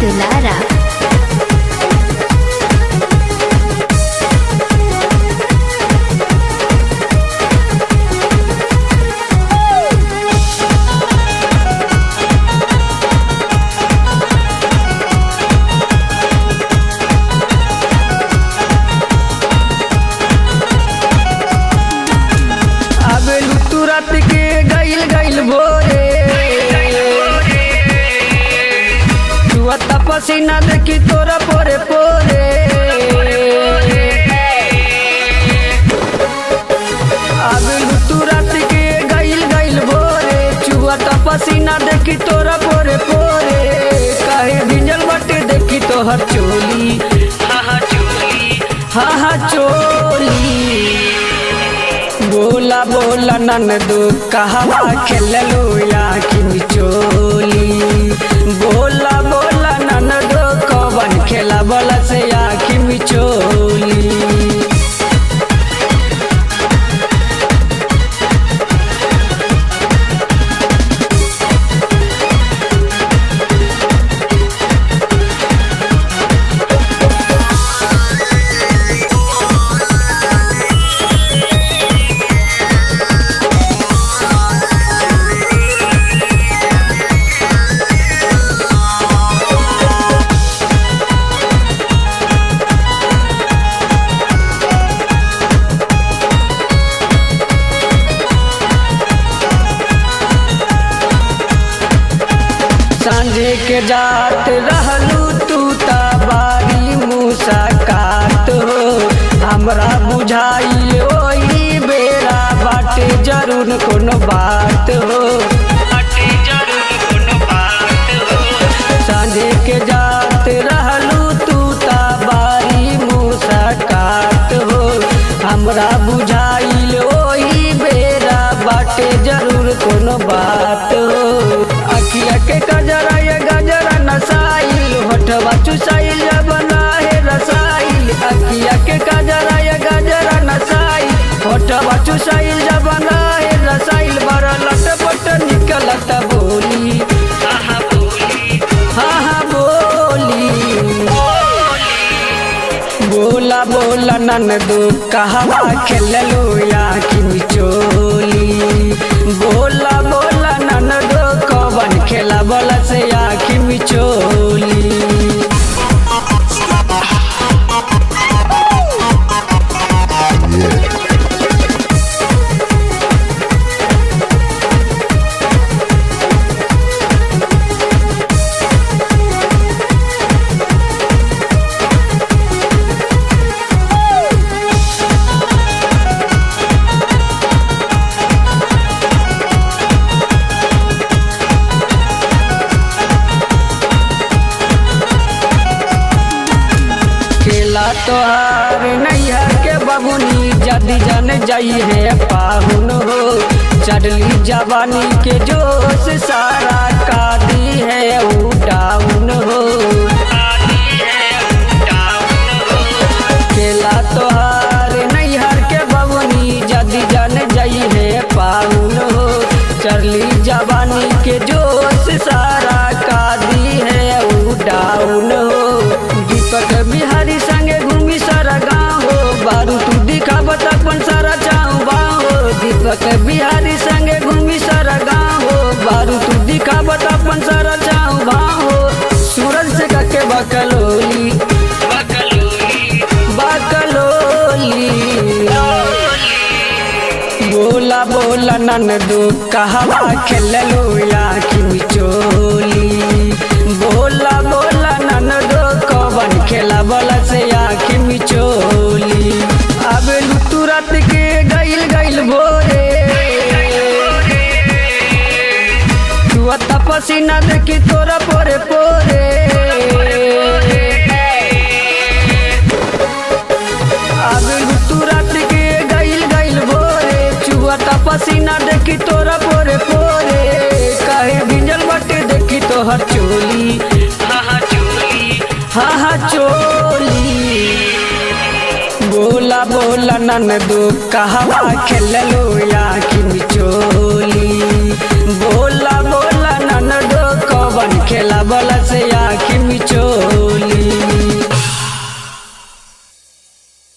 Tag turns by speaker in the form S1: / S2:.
S1: दुलारा।
S2: तुरंत के गइल गइल भोरे जुआता पसीना देखी तोरा पोरे पोरे। आबिलू तुरंत के गइल गइल भोरे जुआता पसीना देखी तोरा पोरे पोरे। काहे भिंजल बाटे देखी तोहर चोली, हाँ चोली। बोला बोला ननदू कहवा खेललो या कि चोली। बोला बोला ननदू कवन खेला बोला से या कि चोली। सांझे के जात रहलू तू बारी मुसाकात हो। हमरा बुझाई ओही बेरा बाटे जरूर कोनो बात हो। सांझे के जात रहलू तू बारी मुसाकात हो। हमरा बुझाई ओही बेरा बाटे जरूर कोनो बात हो। अखिया के गजरा ये गजरा नसाइल होठवा चुसाइल जबना है रसाइल। अखिया के गजरा ये गजरा नसाइल होठवा चुसाइल जबना है रसाइल। बड़ा लटपट निकलत बोली, हाँ बोली। बोला बोला ननदू कहवा खेललो या कि चोली। बोला बोला ननदू कवन खेला बोला से या कि चोली। खेला तोहार नैहर के बबुनी जदी जन जाई है पाहुन हो। चढ़ली जवानी के जोश सारा कादी है ऊ डाउन हो। खेला तोहार नैहर के बबुनी जदी जन जाई है पाहुन हो। चढ़ली जवानी के जोश सारा कादी है ऊ डाउन हो। दीपक बिहारी संगे घूमी सारा गाँव हो। बारू तू दिखावत अपन सारा चाऊ बाँव हो। दीपक बिहारी संगे घूमी सारा गाँव हो। बारू तू दिखावत अपन सारा चाऊ बाँव हो। सूरज से कके बकलोली, बकलोली। बोला बोला ननदू कहवा खेललो या कि चोली। बोला बोला ननदू कवन खेला बोला से या कि चोली। आबिलू तुरंत के गइल गइल भोरे जुआता पसीना देखी तोरा पोरे पोरे। आबिलू तुरंत के गइल गइल भोरे जुआता पसीना देखी तोरा पोरे पोरे। काहे भिंजल बाटे देखी तोहर चोली, हाँ चोली। बोला बोला ननदू कहवा खेललो या कि चोली। बोला बोला ननदू कवन खेला बोला से आँखी मिचोली।